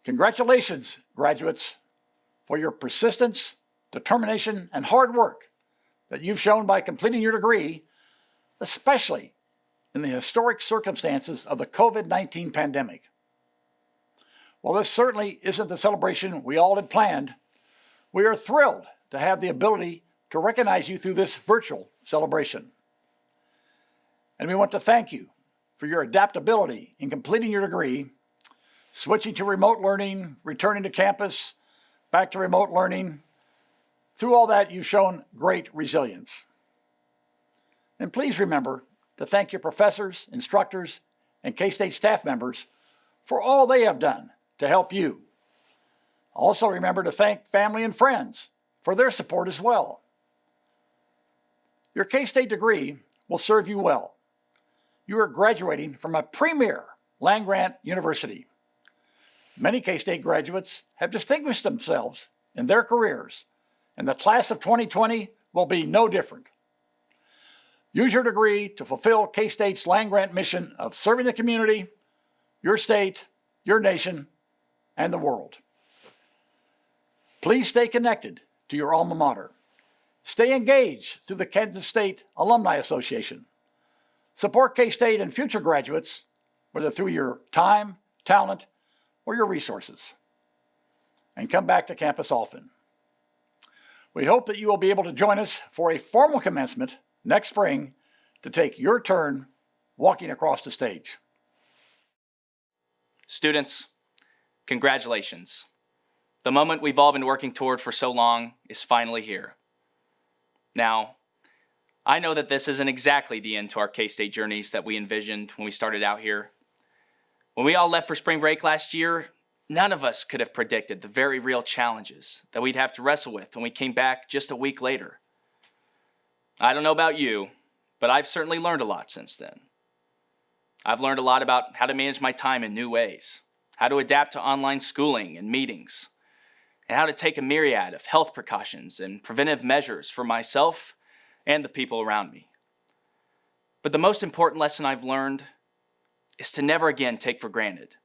Congratulations, graduates, for your persistence, determination, and hard work that you've shown by completing your degree, especially in the historic circumstances of the COVID-19 pandemic. While this certainly isn't the celebration we all had planned, we are thrilled to have the ability to recognize you through this virtual celebration. And we want to thank you for your adaptability in completing your degree, switching to remote learning, returning to campus, back to remote learning. Through all that, you've shown great resilience. And please remember to thank your professors, instructors, and K-State staff members for all they have done to help you. Also remember to thank family and friends for their support as well. Your K-State degree will serve you well. You are graduating from a premier land-grant university. Many K-State graduates have distinguished themselves in their careers, and the class of 2020 will be no different. Use your degree to fulfill K-State's land-grant mission of serving the community, your state, your nation, and the world. Please stay connected to your alma mater. Stay engaged through the Kansas State Alumni Association. Support K-State and future graduates, whether through your time, talent, or your resources. And come back to campus often. We hope that you will be able to join us for a formal commencement next spring to take your turn walking across the stage. Students, congratulations. The moment we've all been working toward for so long is finally here. Now, I know that this isn't exactly the end to our K-State journeys that we envisioned when we started out here. When we all left for spring break last year, none of us could have predicted the very real challenges that we'd have to wrestle with when we came back just a week later. I don't know about you, but I've certainly learned a lot since then. I've learned a lot about how to manage my time in new ways, how to adapt to online schooling and meetings, and how to take a myriad of health precautions and preventive measures for myself and the people around me. But the most important lesson I've learned is to never again take for granted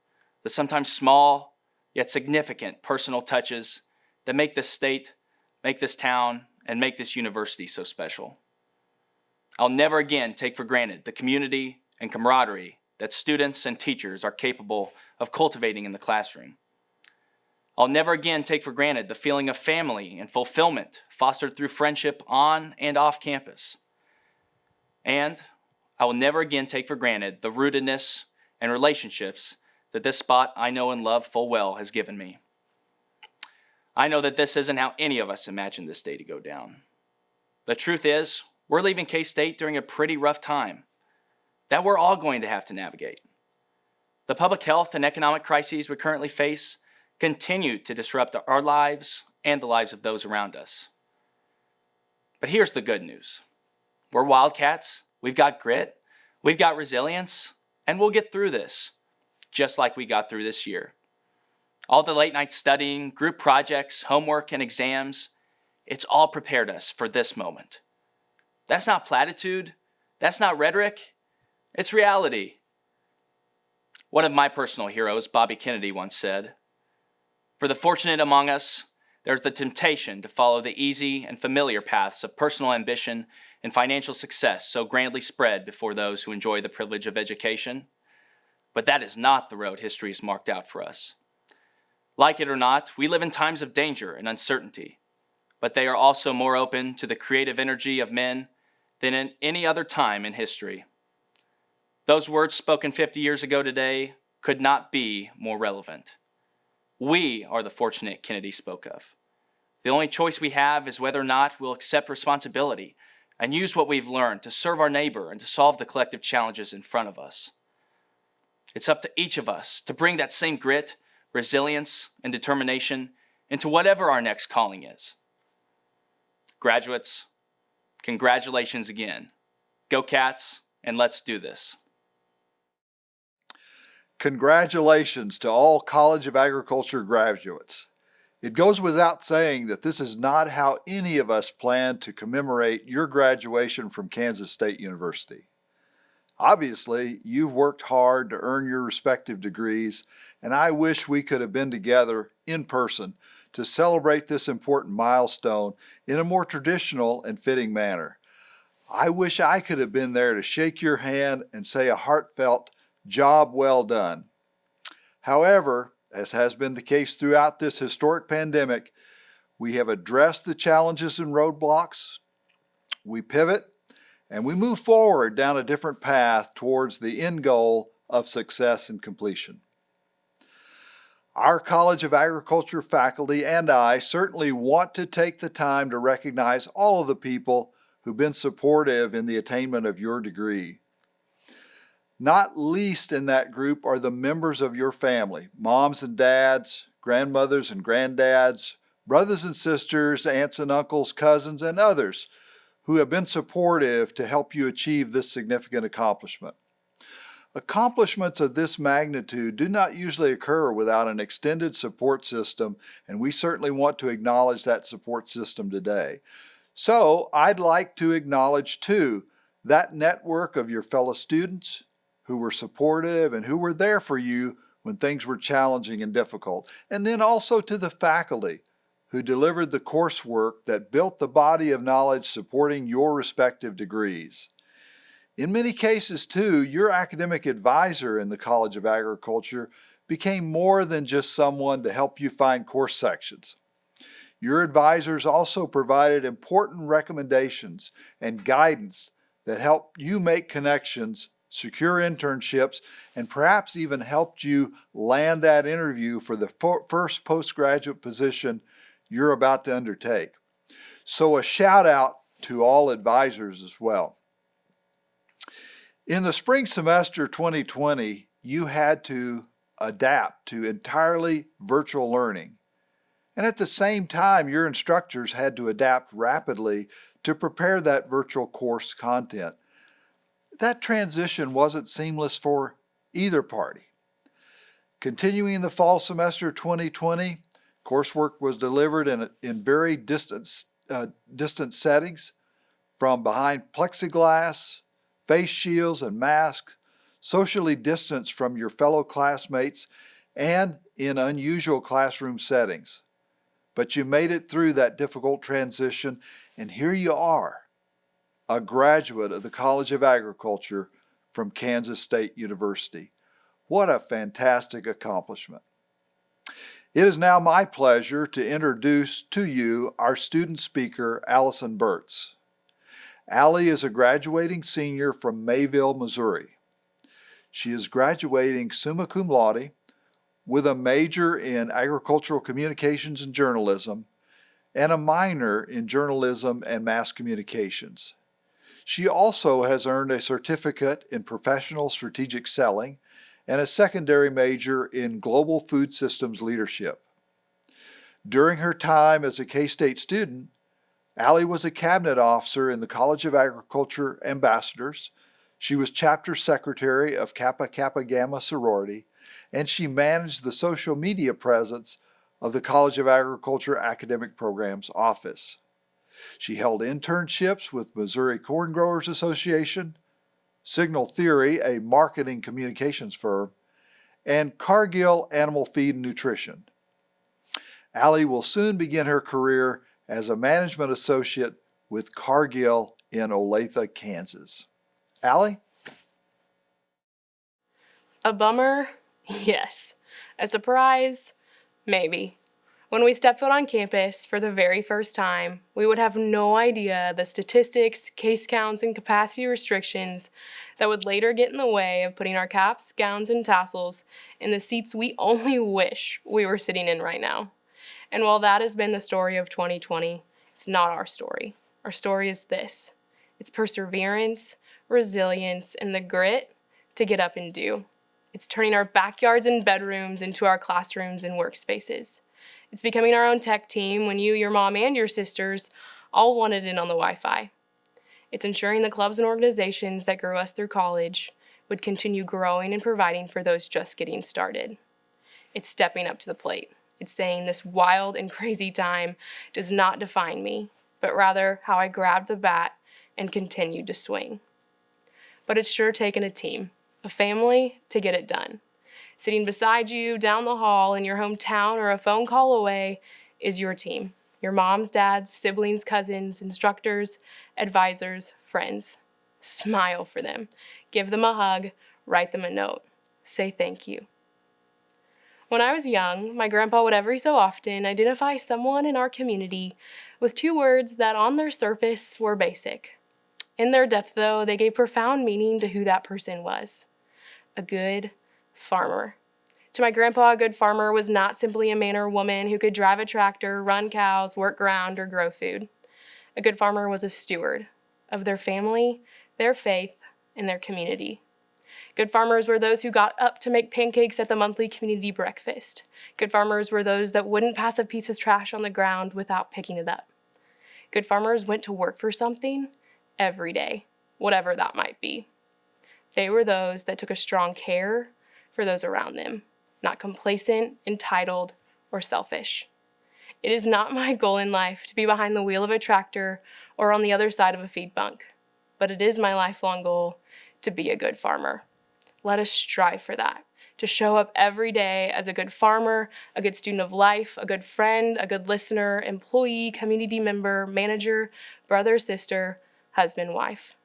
the sometimes small yet significant personal touches that make this state, make this town, and make this university so special. I'll never again take for granted the community and camaraderie that students and teachers are capable of cultivating in the classroom. I'll never again take for granted the feeling of family and fulfillment fostered through friendship on and off campus. And I will never again take for granted the rootedness and relationships that this spot I know and love full well has given me. I know that this isn't how any of us imagined this day to go down. The truth is, we're leaving K-State during a pretty rough time that we're all going to have to navigate. The public health and economic crises we currently face continue to disrupt our lives and the lives of those around us. But here's the good news. We're Wildcats, we've got grit, we've got resilience, and we'll get through this, just like we got through this year. All the late night studying, group projects, homework, and exams, it's all prepared us for this moment. That's not platitude, that's not rhetoric, it's reality. One of my personal heroes, Bobby Kennedy, once said, "For the fortunate among us, there's the temptation to follow the easy and familiar paths of personal ambition and financial success so grandly spread before those who enjoy the privilege of education. But that is not the road history has marked out for us. Like it or not, we live in times of danger and uncertainty, but they are also more open to the creative energy of men than in any other time in history. Those words spoken 50 years ago today could not be more relevant. We are the fortunate Kennedy spoke of. The only choice we have is whether or not we'll accept responsibility and use what we've learned to serve our neighbor and to solve the collective challenges in front of us. It's up to each of us to bring that same grit, resilience, and determination into whatever our next calling is. Graduates, congratulations again. Go Cats, and let's do this." Congratulations to all College of Agriculture graduates. It goes without saying that this is not how any of us planned to commemorate your graduation from Kansas State University. Obviously, you've worked hard to earn your respective degrees, and I wish we could have been together in person to celebrate this important milestone in a more traditional and fitting manner. I wish I could have been there to shake your hand and say a heartfelt, "Job well done." However, as has been the case throughout this historic pandemic, we have addressed the challenges and roadblocks, we pivot, and we move forward down a different path towards the end goal of success and completion. Our College of Agriculture faculty and I certainly want to take the time to recognize all of the people who've been supportive in the attainment of your degree. Not least in that group are the members of your family, moms and dads, grandmothers and granddads, brothers and sisters, aunts and uncles, cousins, and others who have been supportive to help you achieve this significant accomplishment. Accomplishments of this magnitude do not usually occur without an extended support system, and we certainly want to acknowledge that support system today. So I'd like to acknowledge too that network of your fellow students who were supportive and who were there for you when things were challenging and difficult, and then also to the faculty who delivered the coursework that built the body of knowledge supporting your respective degrees. In many cases, too, your academic advisor in the College of Agriculture became more than just someone to help you find course sections. Your advisors also provided important recommendations and guidance that helped you make connections, secure internships, and perhaps even helped you land that interview for the first postgraduate position you're about to undertake. So a shout out to all advisors as well. In the spring semester 2020, you had to adapt to entirely virtual learning. And at the same time, your instructors had to adapt rapidly to prepare that virtual course content. That transition wasn't seamless for either party. Continuing the fall semester 2020, coursework was delivered in very distant settings, from behind plexiglass, face shields and masks, socially distanced from your fellow classmates, and in unusual classroom settings. But you made it through that difficult transition, and here you are, a graduate of the College of Agriculture from Kansas State University. What a fantastic accomplishment. It is now my pleasure to introduce to you our student speaker, Allison Burtz. Allie is a graduating senior from Mayville, Missouri. She is graduating summa cum laude with a major in agricultural communications and journalism and a minor in journalism and mass communications. She also has earned a certificate in professional strategic selling and a secondary major in global food systems leadership. During her time as a K-State student, Allie was a cabinet officer in the College of Agriculture Ambassadors. She was chapter secretary of Kappa Kappa Gamma sorority, and she managed the social media presence of the College of Agriculture Academic Programs Office. She held internships with Missouri Corn Growers Association, Signal Theory, a marketing communications firm, and Cargill Animal Feed and Nutrition. Allie will soon begin her career as a management associate with Cargill in Olathe, Kansas. Allie? A bummer? Yes. A surprise? Maybe. When we step foot on campus for the very first time, we would have no idea the statistics, case counts, and capacity restrictions that would later get in the way of putting our caps, gowns, and tassels in the seats we only wish we were sitting in right now. And while that has been the story of 2020, it's not our story. Our story is this. It's perseverance, resilience, and the grit to get up and do. It's turning our backyards and bedrooms into our classrooms and workspaces. It's becoming our own tech team when you, your mom, and your sisters all wanted in on the Wi-Fi. It's ensuring the clubs and organizations that grew us through college would continue growing and providing for those just getting started. It's stepping up to the plate. It's saying this wild and crazy time does not define me, but rather how I grabbed the bat and continued to swing. but it's sure taken a team, a family, to get it done. Sitting beside you down the hall in your hometown or a phone call away is your team. Your moms, dads, siblings, cousins, instructors, advisors, friends. Smile for them. Give them a hug. Write them a note. Say thank you. When I was young, my grandpa would every so often identify someone in our community with two words that on their surface were basic. In their depth, though, they gave profound meaning to who that person was. A good farmer. To my grandpa, a good farmer was not simply a man or woman who could drive a tractor, run cows, work ground, or grow food. A good farmer was a steward of their family, their faith, and their community. Good farmers were those who got up to make pancakes at the monthly community breakfast. Good farmers were those that wouldn't pass a piece of trash on the ground without picking it up. Good farmers went to work for something every day, whatever that might be. They were those that took a strong care for those around them, not complacent, entitled, or selfish. It is not my goal in life to be behind the wheel of a tractor or on the other side of a feed bunk, but it is my lifelong goal to be a good farmer. Let us strive for that, to show up every day as a good farmer, a good student of life, a good friend, a good listener, employee, community member, manager, brother, sister, husband, wife.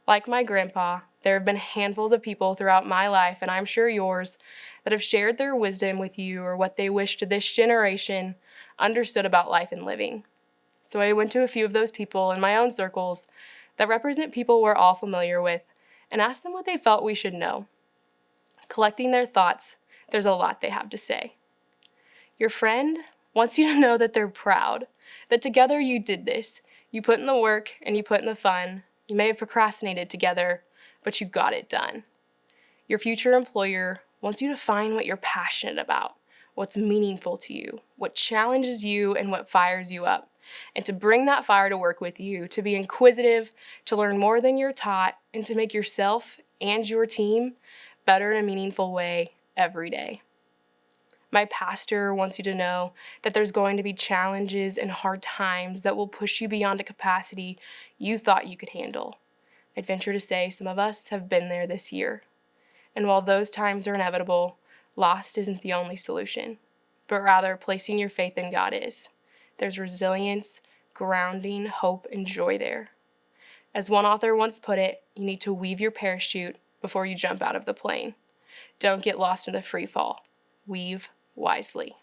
Like my grandpa, there have been handfuls of people throughout my life, and I'm sure yours, that have shared their wisdom with you or what they wished this generation understood about life and living. So I went to a few of those people in my own circles that represent people we're all familiar with and asked them what they felt we should know. Collecting their thoughts, there's a lot they have to say. Your friend wants you to know that they're proud, that together you did this. You put in the work and you put in the fun. You may have procrastinated together, but you got it done. Your future employer wants you to find what you're passionate about, what's meaningful to you, what challenges you, and what fires you up, and to bring that fire to work with you, to be inquisitive, to learn more than you're taught, and to make yourself and your team better in a meaningful way every day. My pastor wants you to know that there's going to be challenges and hard times that will push you beyond a capacity you thought you could handle. I'd venture to say some of us have been there this year. And while those times are inevitable, lost isn't the only solution, but rather placing your faith in God is. There's resilience, grounding, hope, and joy there. As one author once put it, you need to weave your parachute before you jump out of the plane. Don't get lost in the free fall. Weave wisely.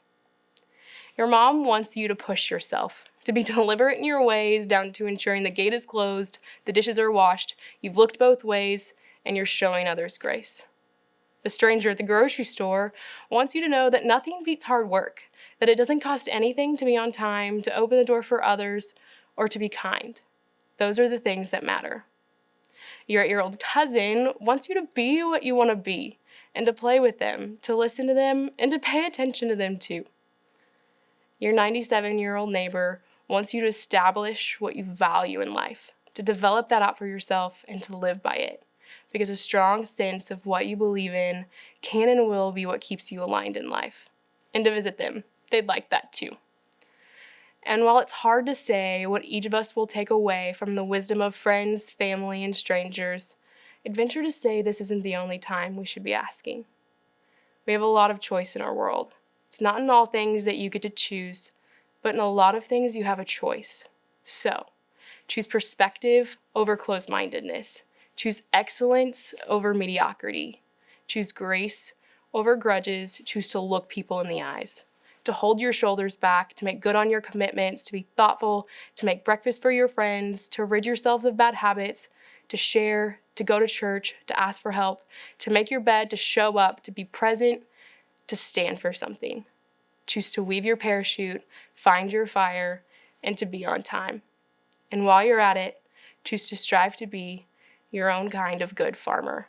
Your mom wants you to push yourself, to be deliberate in your ways, down to ensuring the gate is closed, the dishes are washed, you've looked both ways, and you're showing others grace. The stranger at the grocery store wants you to know that nothing beats hard work, that it doesn't cost anything to be on time, to open the door for others, or to be kind. Those are the things that matter. Your 8-year-old cousin wants you to be what you want to be, and to play with them, to listen to them, and to pay attention to them too. Your 97-year-old neighbor wants you to establish what you value in life, to develop that out for yourself and to live by it, because a strong sense of what you believe in can and will be what keeps you aligned in life. And to visit them, they'd like that too. And while it's hard to say what each of us will take away from the wisdom of friends, family, and strangers, I'd venture to say this isn't the only time we should be asking. We have a lot of choice in our world. It's not in all things that you get to choose, but in a lot of things you have a choice. So, choose perspective over closed-mindedness. Choose excellence over mediocrity. Choose grace over grudges. Choose to look people in the eyes, to hold your shoulders back, to make good on your commitments, to be thoughtful, to make breakfast for your friends, to rid yourselves of bad habits, to share, to go to church, to ask for help, to make your bed, to show up, to be present, to stand for something. Choose to weave your parachute, find your fire, and to be on time. And while you're at it, choose to strive to be your own kind of good farmer.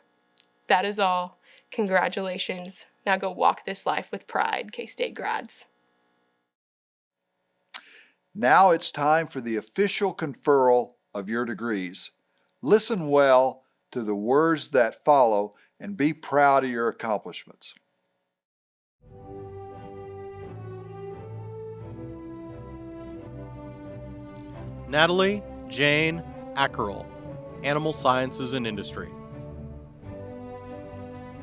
That is all. Congratulations. Now go walk this life with pride, K-State grads. Now it's time for the official conferral of your degrees. Listen well to the words that follow and be proud of your accomplishments. Natalie Jane Ackerell, Animal Sciences and Industry.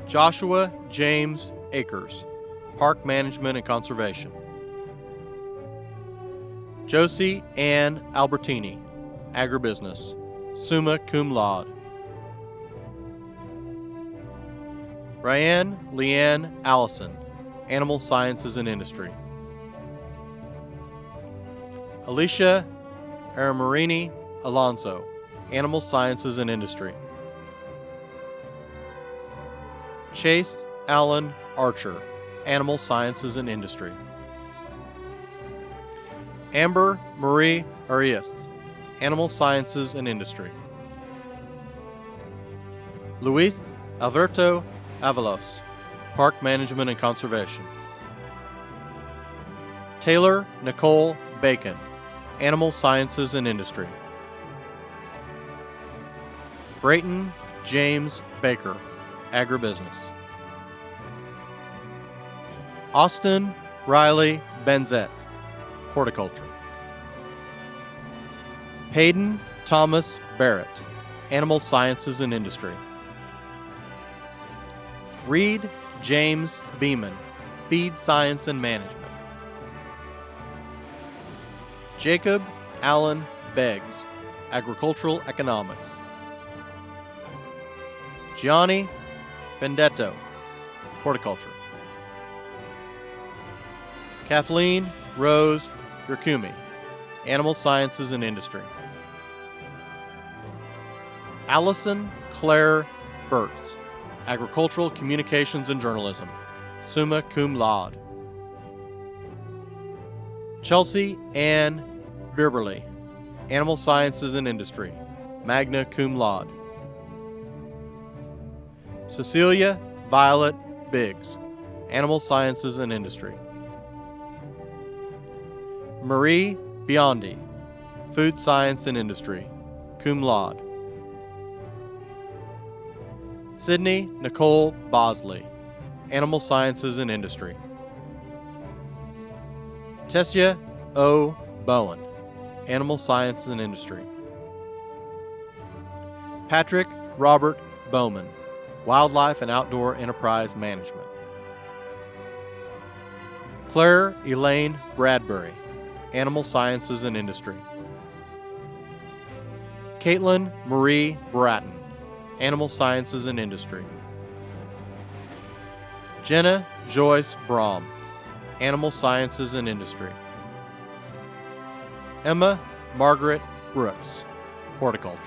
Joshua James Akers, Park Management and Conservation. Josie Ann Albertini, Agribusiness, summa cum laude. Ryan Leanne Allison, Animal Sciences and Industry. Alicia Aramarini Alonso, Animal Sciences and Industry. Chase Allen Archer, Animal Sciences and Industry. Amber Marie Arias, Animal Sciences and Industry. Luis Alberto Avalos, Park Management and Conservation. Taylor Nicole Bacon, Animal Sciences and Industry. Brayton James Baker, Agribusiness. Austin Riley Benzet, Horticulture. Hayden Thomas Barrett, Animal Sciences and Industry. Reed James Beeman, Feed Science and Management. Jacob Allen Beggs, Agricultural Economics. Gianni Vendetto, Horticulture. Kathleen Rose Rikumi, Animal Sciences and Industry. Allison Claire Burtz, Agricultural Communications and Journalism, summa cum laude. Chelsea Ann Bierberly, Animal Sciences and Industry, magna cum laude. Cecilia Violet Biggs, Animal Sciences and Industry. Marie Biondi, Food Science and Industry, cum laude. Sydney Nicole Bosley, Animal Sciences and Industry. Tessia O. Bowen, Animal Sciences and Industry. Patrick Robert Bowman, Wildlife and Outdoor Enterprise Management. Claire Elaine Bradbury, Animal Sciences and Industry. Caitlin Marie Bratton, Animal Sciences and Industry. Jenna Joyce Braum, Animal Sciences and Industry. Emma Margaret Brooks, Horticulture.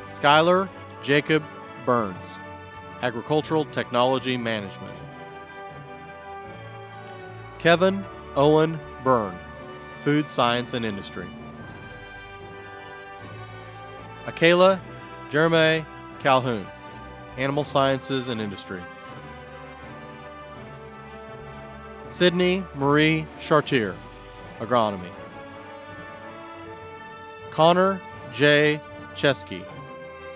Skylar Jacob Burns, Agricultural Technology Management. Kevin Owen Byrne, Food Science and Industry. Akela Jeremy Calhoun, Animal Sciences and Industry. Sydney Marie Chartier, Agronomy. Connor J. Chesky,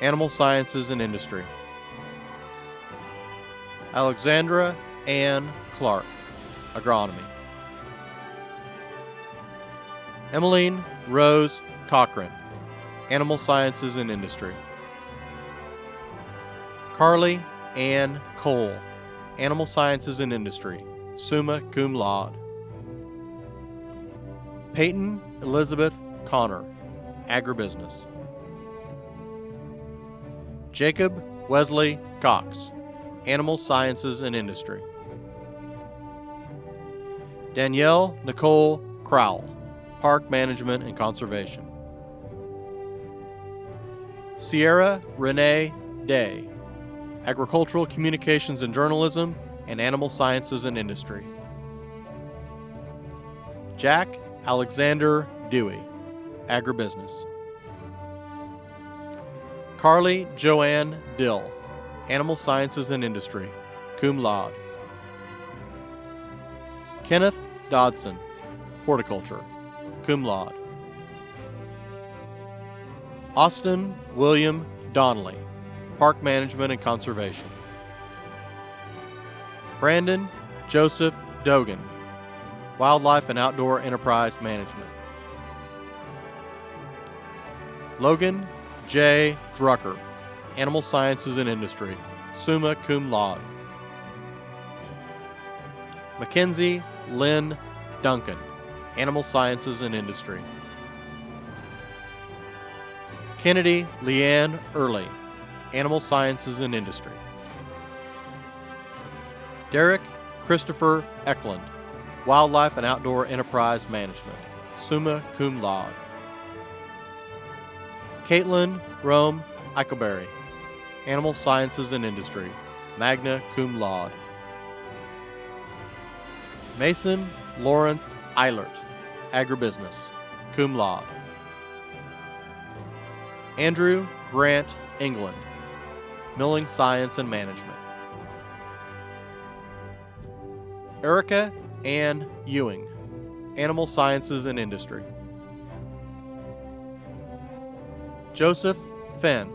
Animal Sciences and Industry. Alexandra Ann Clark, Agronomy. Emmeline Rose Cochran, Animal Sciences and Industry. Carly Ann Cole, Animal Sciences and Industry, summa cum laude. Peyton Elizabeth Connor, Agribusiness. Jacob Wesley Cox, Animal Sciences and Industry. Danielle Nicole Crowell, Park Management and Conservation. Sierra Renee Day, Agricultural Communications and Journalism and Animal Sciences and Industry. Jack Alexander Dewey, Agribusiness. Carly Joanne Dill, Animal Sciences and Industry, cum laude. Kenneth Dodson, Horticulture, cum laude. Austin William Donnelly, Park Management and Conservation. Brandon Joseph Dogan, Wildlife and Outdoor Enterprise Management. Logan J. Drucker, Animal Sciences and Industry, summa cum laude. Mackenzie Lynn Duncan, Animal Sciences and Industry. Kennedy Leanne Early, Animal Sciences and Industry. Derek Christopher Eklund, Wildlife and Outdoor Enterprise Management, summa cum laude. Caitlin Rome Eichelberry, Animal Sciences and Industry, magna cum laude. Mason Lawrence Eilert, Agribusiness, cum laude. Andrew Grant England, Milling Science and Management. Erica Ann Ewing, Animal Sciences and Industry. Joseph Fenn,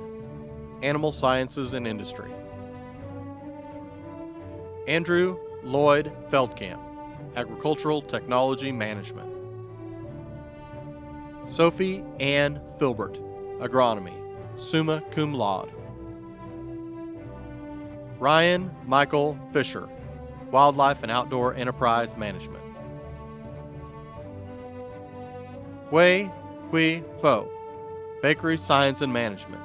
Animal Sciences and Industry. Andrew Lloyd Feldkamp, Agricultural Technology Management. Sophie Ann Filbert, Agronomy, summa cum laude. Ryan Michael Fisher, Wildlife and Outdoor Enterprise Management. Hui Hui Fo, Bakery Science and Management,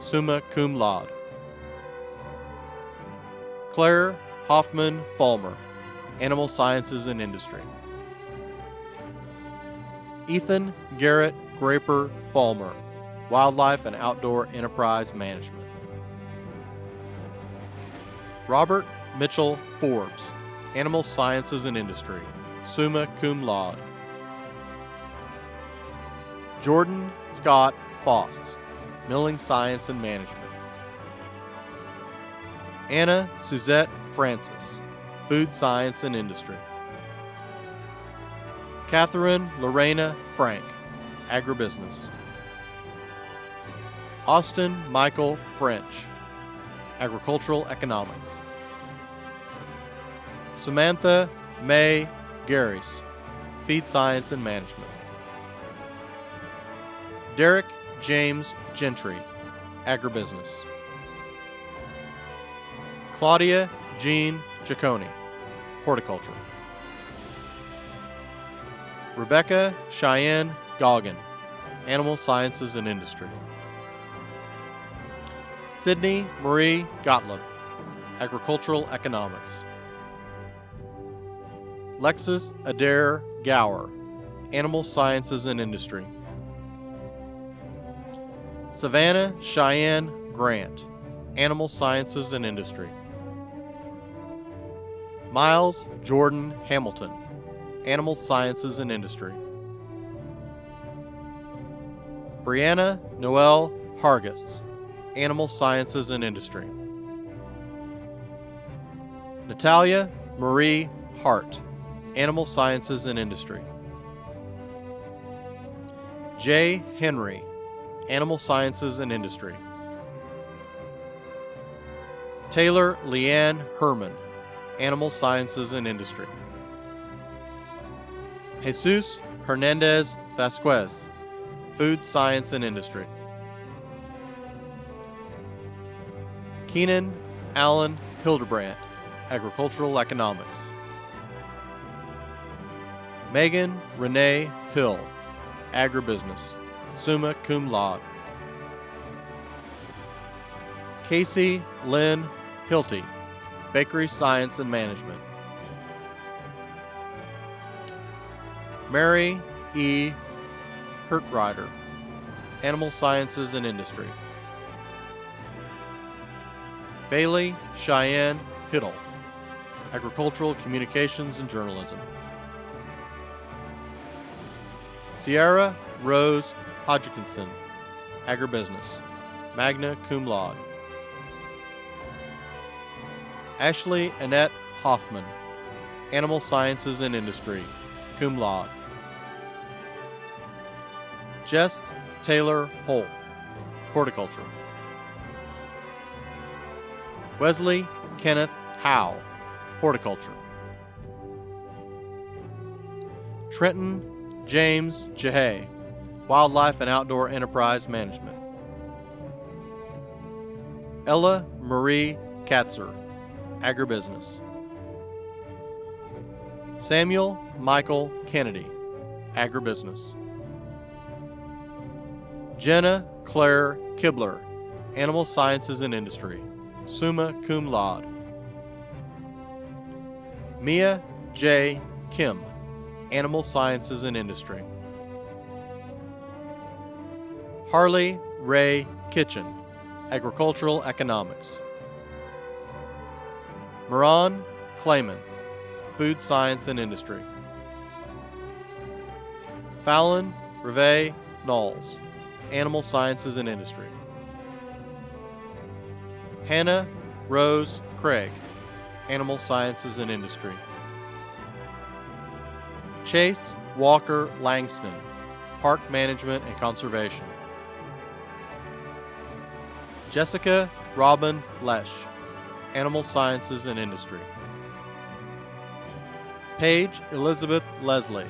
summa cum laude. Claire Hoffman Fulmer, Animal Sciences and Industry. Ethan Garrett Graper Fulmer, Wildlife and Outdoor Enterprise Management. Robert Mitchell Forbes, Animal Sciences and Industry, summa cum laude. Jordan Scott Foss, Milling Science and Management. Anna Suzette Francis, Food Science and Industry. Catherine Lorena Frank, Agribusiness. Austin Michael French, Agricultural Economics. Samantha May Garris, Feed Science and Management. Derek James Gentry, Agribusiness. Claudia Jean Ciccone, Horticulture. Rebecca Cheyenne Goggin, Animal Sciences and Industry. Sydney Marie Gottlieb, Agricultural Economics. Lexus Adair Gower, Animal Sciences and Industry. Savannah Cheyenne Grant, Animal Sciences and Industry. Miles Jordan Hamilton, Animal Sciences and Industry. Brianna Noel Hargis, Animal Sciences and Industry. Natalia Marie Hart, Animal Sciences and Industry. J. Henry, Animal Sciences and Industry. Taylor Leanne Herman, Animal Sciences and Industry. Jesus Hernandez Vasquez, Food Science and Industry. Keenan Allen Hildebrandt, Agricultural Economics. Megan Renee Hill, Agribusiness, summa cum laude. Casey Lynn Hilty, Bakery Science and Management. Mary E. Hertrider, Animal Sciences and Industry. Bailey Cheyenne Hiddle, Agricultural Communications and Journalism. Sierra Rose Hodgkinson, Agribusiness, magna cum laude. Ashley Annette Hoffman, Animal Sciences and Industry, cum laude. Jess Taylor Holt, Horticulture. Wesley Kenneth Howe, Horticulture. Trenton James Jahay, Wildlife and Outdoor Enterprise Management. Ella Marie Katzer, Agribusiness. Samuel Michael Kennedy, Agribusiness. Jenna Claire Kibler, Animal Sciences and Industry, summa cum laude. Mia J. Kim, Animal Sciences and Industry. Harley Ray Kitchen, Agricultural Economics. Moran Clayman, Food Science and Industry. Fallon Reve Knowles, Animal Sciences and Industry. Hannah Rose Craig, Animal Sciences and Industry. Chase Walker Langston, Park Management and Conservation. Jessica Robin Lesh, Animal Sciences and Industry. Paige Elizabeth Leslie,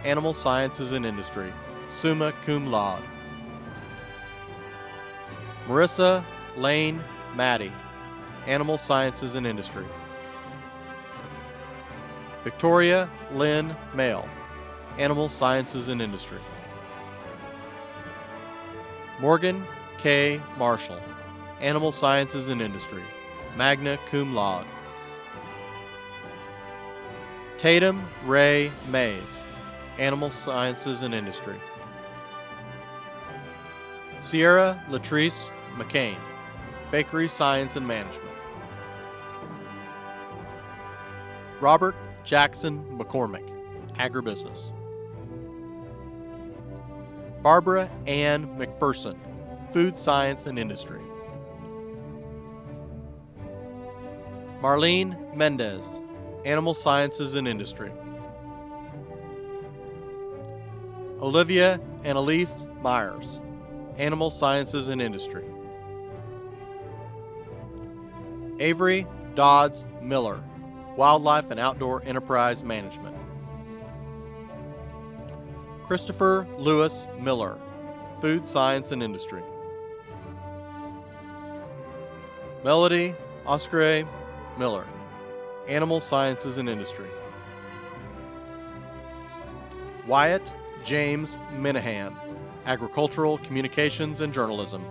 Animal Sciences and Industry, summa cum laude. Marissa Lane Maddie, Animal Sciences and Industry. Victoria Lynn Mail, Animal Sciences and Industry. Morgan K. Marshall, Animal Sciences and Industry, magna cum laude. Tatum Ray Mays, Animal Sciences and Industry. Sierra Latrice McCain, Bakery Science and Management. Robert Jackson McCormick, Agribusiness. Barbara Ann McPherson, Food Science and Industry. Marlene Mendez, Animal Sciences and Industry. Olivia Annalise Myers, Animal Sciences and Industry. Avery Dodds Miller, Wildlife and Outdoor Enterprise Management. Christopher Lewis Miller, Food Science and Industry. Melody Oscar Miller, Animal Sciences and Industry. Wyatt James Minahan, Agricultural Communications and Journalism.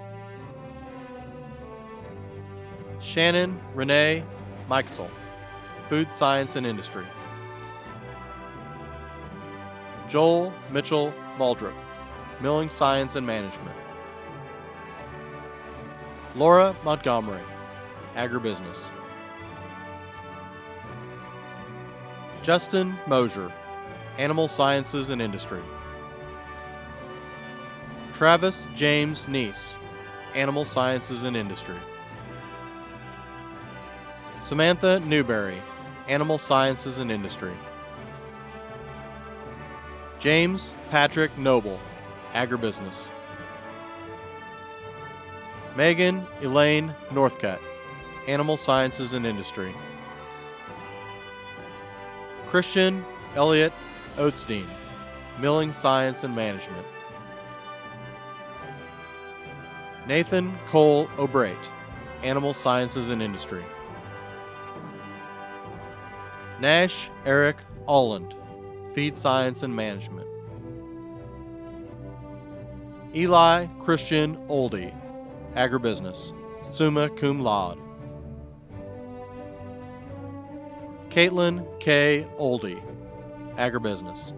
Shannon Renee Mikesel, Food Science and Industry. Joel Mitchell Muldrup, Milling Science and Management. Laura Montgomery, Agribusiness. Justin Mosier, Animal Sciences and Industry. Travis James Neese, Animal Sciences and Industry. Samantha Newberry, Animal Sciences and Industry. James Patrick Noble, Agribusiness. Megan Elaine Northcutt, Animal Sciences and Industry. Christian Elliott Oatstein, Milling Science and Management. Nathan Cole O'Brate, Animal Sciences and Industry. Nash Eric Alland, Feed Science and Management. Eli Christian Oldie, Agribusiness, summa cum laude. Caitlin K. Oldie, Agribusiness.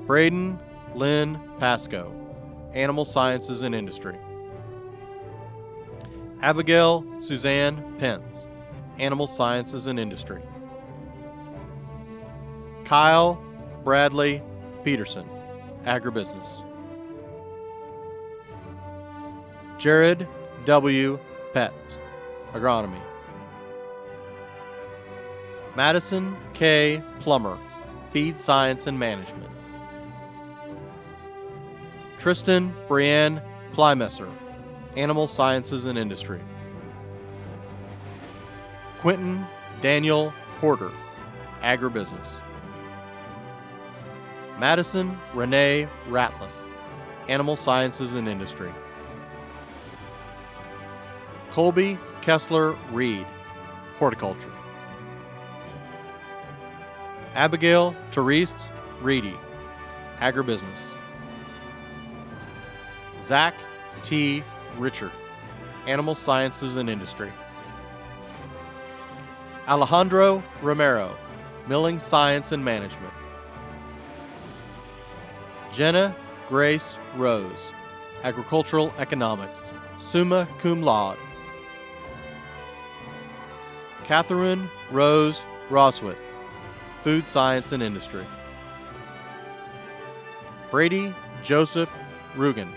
Braden Lynn Pasco, Animal Sciences and Industry. Abigail Suzanne Pence, Animal Sciences and Industry. Kyle Bradley Peterson, Agribusiness. Jared W. Petz, Agronomy. Madison K. Plummer, Feed Science and Management. Tristan Brienne Plymesser, Animal Sciences and Industry. Quentin Daniel Porter, Agribusiness. Madison Renee Ratliff, Animal Sciences and Industry. Colby Kessler Reed, Horticulture. Abigail Therese Reedy, Agribusiness. Zach T. Richard, Animal Sciences and Industry. Alejandro Romero, Milling Science and Management. Jenna Grace Rose, Agricultural Economics, summa cum laude. Catherine Rose Roswitz, Food Science and Industry. Brady Joseph Rugen,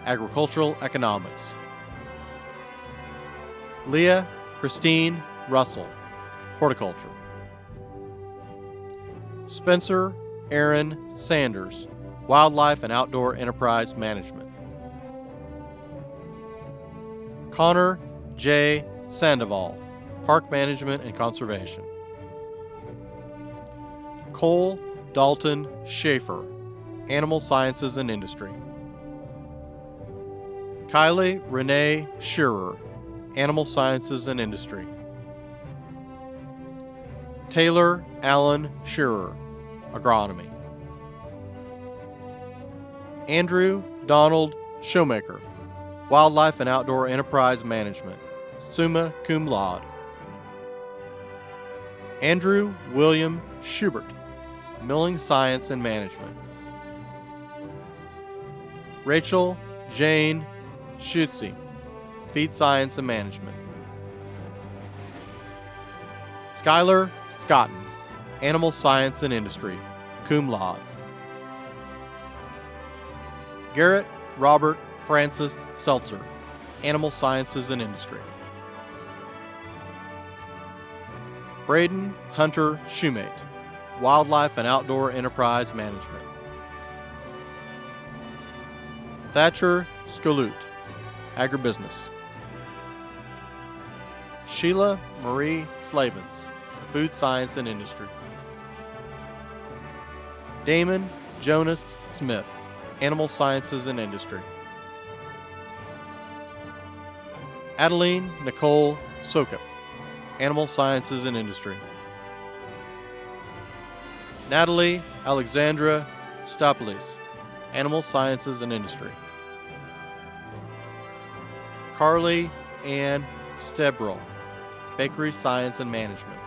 Agricultural Economics. Leah Christine Russell, Horticulture. Spencer Aaron Sanders, Wildlife and Outdoor Enterprise Management. Connor J. Sandoval, Park Management and Conservation. Cole Dalton Schaefer, Animal Sciences and Industry. Kylie Renee Shearer, Animal Sciences and Industry. Taylor Allen Shearer, Agronomy. Andrew Donald Shoemaker, Wildlife and Outdoor Enterprise Management, summa cum laude. Andrew William Schubert, Milling Science and Management. Rachel Jane Schutze, Feed Science and Management. Skylar Scotton, Animal Science and Industry, cum laude. Garrett Robert Francis Seltzer, Animal Sciences and Industry. Braden Hunter Shoemate, Wildlife and Outdoor Enterprise Management. Thatcher Scalut, Agribusiness. Sheila Marie Slavens, Food Science and Industry. Damon Jonas Smith, Animal Sciences and Industry. Adeline Nicole Sokip, Animal Sciences and Industry. Natalie Alexandra Stopoulis, Animal Sciences and Industry. Carly Ann Stebrel, Bakery Science and Management.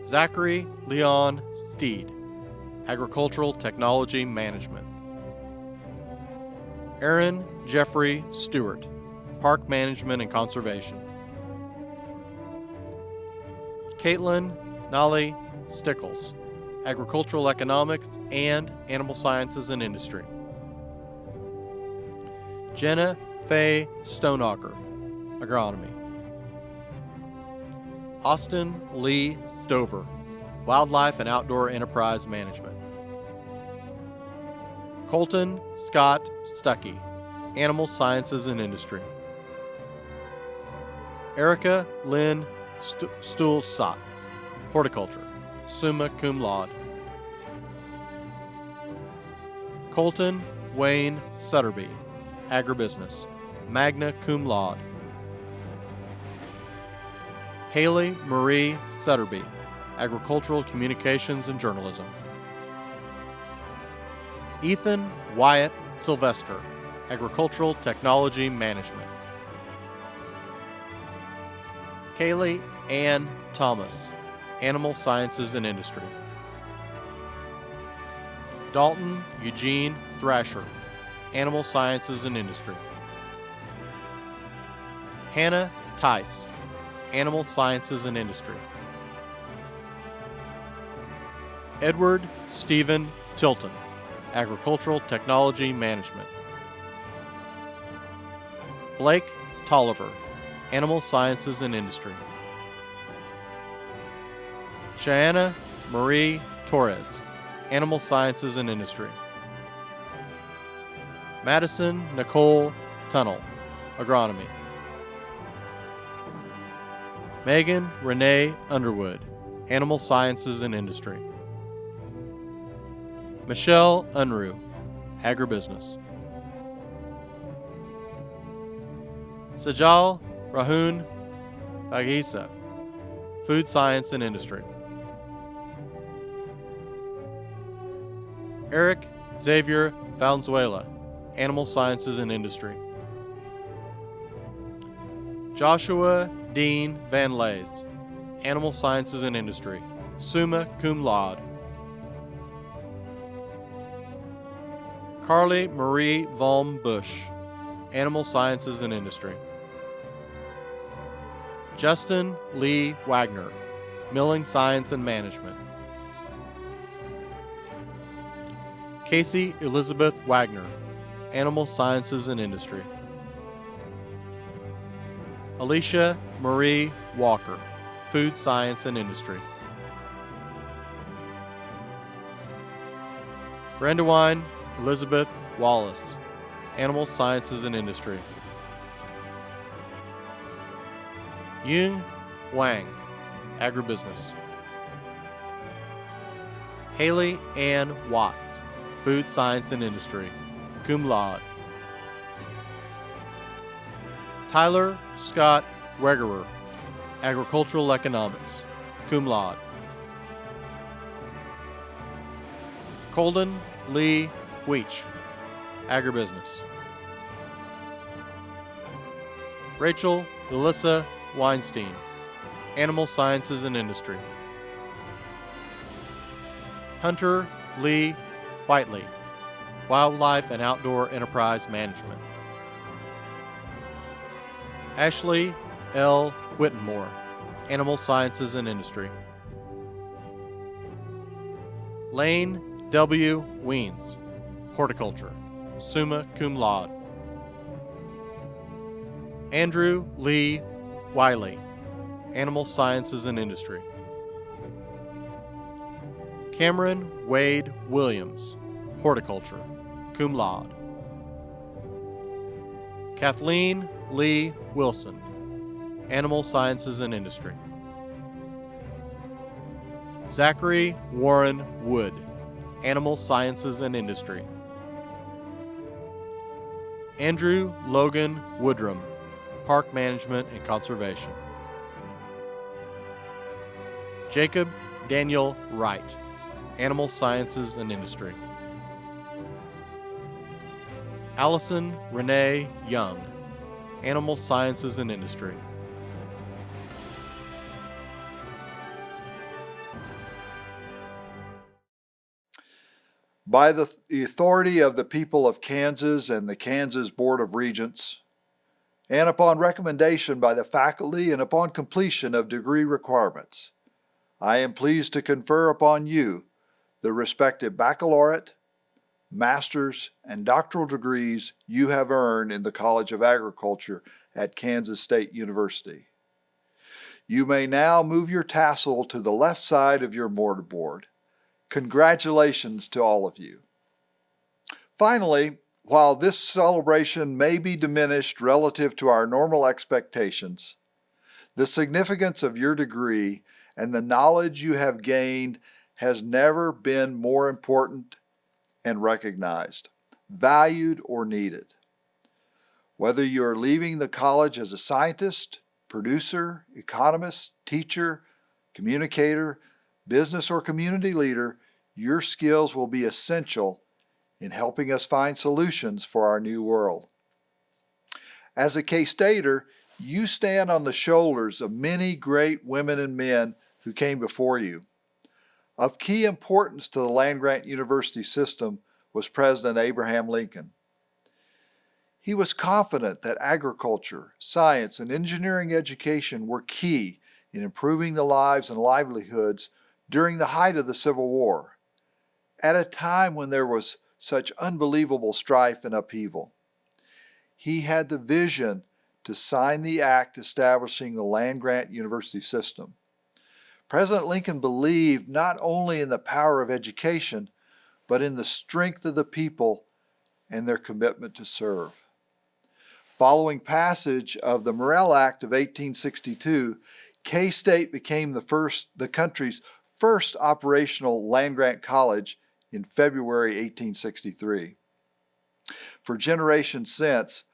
Zachary Leon Steed, Agricultural Technology Management. Aaron Jeffrey Stewart, Park Management and Conservation. Caitlin Nolly Stickles, Agricultural Economics and Animal Sciences and Industry. Jenna Faye Stoneacker, Agronomy. Austin Lee Stover, Wildlife and Outdoor Enterprise Management. Colton Scott Stuckey, Animal Sciences and Industry. Erica Lynn Stuhlsatz, Horticulture, summa cum laude. Colton Wayne Sutterby, Agribusiness, magna cum laude. Haley Marie Sutterby, Agricultural Communications and Journalism. Ethan Wyatt Sylvester, Agricultural Technology Management. Kaylee Ann Thomas, Animal Sciences and Industry. Dalton Eugene Thrasher, Animal Sciences and Industry. Hannah Tice, Animal Sciences and Industry. Edward Stephen Tilton, Agricultural Technology Management. Blake Tolliver, Animal Sciences and Industry. Cheyenne Marie Torres, Animal Sciences and Industry. Madison Nicole Tunnel, Agronomy. Megan Renee Underwood, Animal Sciences and Industry. Michelle Unruh, Agribusiness. Sajal Rahun Bagisa, Food Science and Industry. Eric Xavier Valenzuela, Animal Sciences and Industry. Joshua Dean Van Leys, Animal Sciences and Industry, summa cum laude. Carly Marie Volm Bush, Animal Sciences and Industry. Justin Lee Wagner, Milling Science and Management. Casey Elizabeth Wagner, Animal Sciences and Industry. Alicia Marie Walker, Food Science and Industry. Brandywine Elizabeth Wallace, Animal Sciences and Industry. Yung Wang, Agribusiness. Haley Ann Watts, Food Science and Industry, cum laude. Tyler Scott Wegerer, Agricultural Economics, cum laude. Colden Lee Weech, Agribusiness. Rachel Elissa Weinstein, Animal Sciences and Industry. Hunter Lee Whiteley, Wildlife and Outdoor Enterprise Management. Ashley L. Whittemore, Animal Sciences and Industry. Lane W. Weens, Horticulture, summa cum laude. Andrew Lee Wiley, Animal Sciences and Industry. Cameron Wade Williams, Horticulture, cum laude. Kathleen Lee Wilson, Animal Sciences and Industry. Zachary Warren Wood, Animal Sciences and Industry. Andrew Logan Woodrum, Park Management and Conservation. Jacob Daniel Wright, Animal Sciences and Industry. Allison Renee Young, Animal Sciences and Industry. By the authority of the people of Kansas and the Kansas Board of Regents, and upon recommendation by the faculty and upon completion of degree requirements, I am pleased to confer upon you the respective baccalaureate, master's, and doctoral degrees you have earned in the College of Agriculture at Kansas State University. You may now move your tassel to the left side of your mortarboard. Congratulations to all of you. Finally, while this celebration may be diminished relative to our normal expectations, the significance of your degree and the knowledge you have gained has never been more important and recognized, valued, or needed. Whether you are leaving the college as a scientist, producer, economist, teacher, communicator, business, or community leader, your skills will be essential in helping us find solutions for our new world. As a K-Stater, you stand on the shoulders of many great women and men who came before you. Of key importance to the land-grant university system was President Abraham Lincoln. He was confident that agriculture, science, and engineering education were key in improving the lives and livelihoods during the height of the Civil War, at a time when there was such unbelievable strife and upheaval. He had the vision to sign the act establishing the land-grant university system. President Lincoln believed not only in the power of education, but in the strength of the people and their commitment to serve. Following passage of the Morrill Act of 1862, K-State became the country's first operational land-grant college in February 1863. For generations since,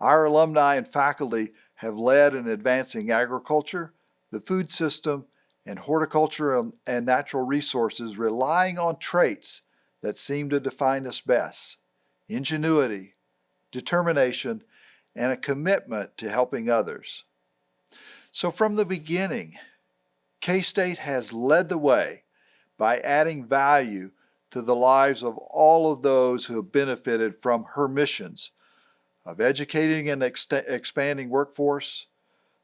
Our alumni and faculty have led in advancing agriculture, the food system, and horticulture and natural resources, relying on traits that seem to define us best: ingenuity, determination, and a commitment to helping others. So from the beginning, K-State has led the way by adding value to the lives of all of those who have benefited from her missions of educating an expanding workforce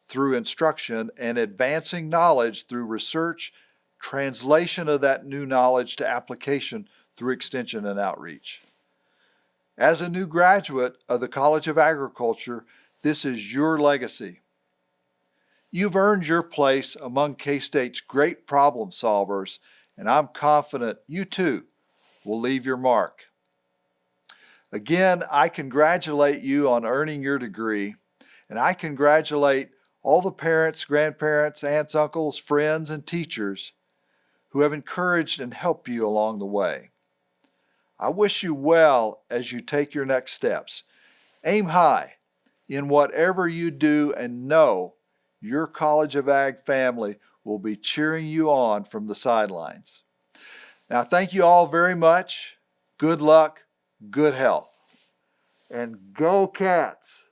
through instruction and advancing knowledge through research, translation of that new knowledge to application through extension and outreach. As a new graduate of the College of Agriculture, this is your legacy. You've earned your place among K-State's great problem solvers, and I'm confident you too will leave your mark. Again, I congratulate you on earning your degree, and I congratulate all the parents, grandparents, aunts, uncles, friends, and teachers who have encouraged and helped you along the way. I wish you well as you take your next steps. Aim high in whatever you do, and know your College of Ag family will be cheering you on from the sidelines. Now, thank you all very much. Good luck, good health, and go Cats!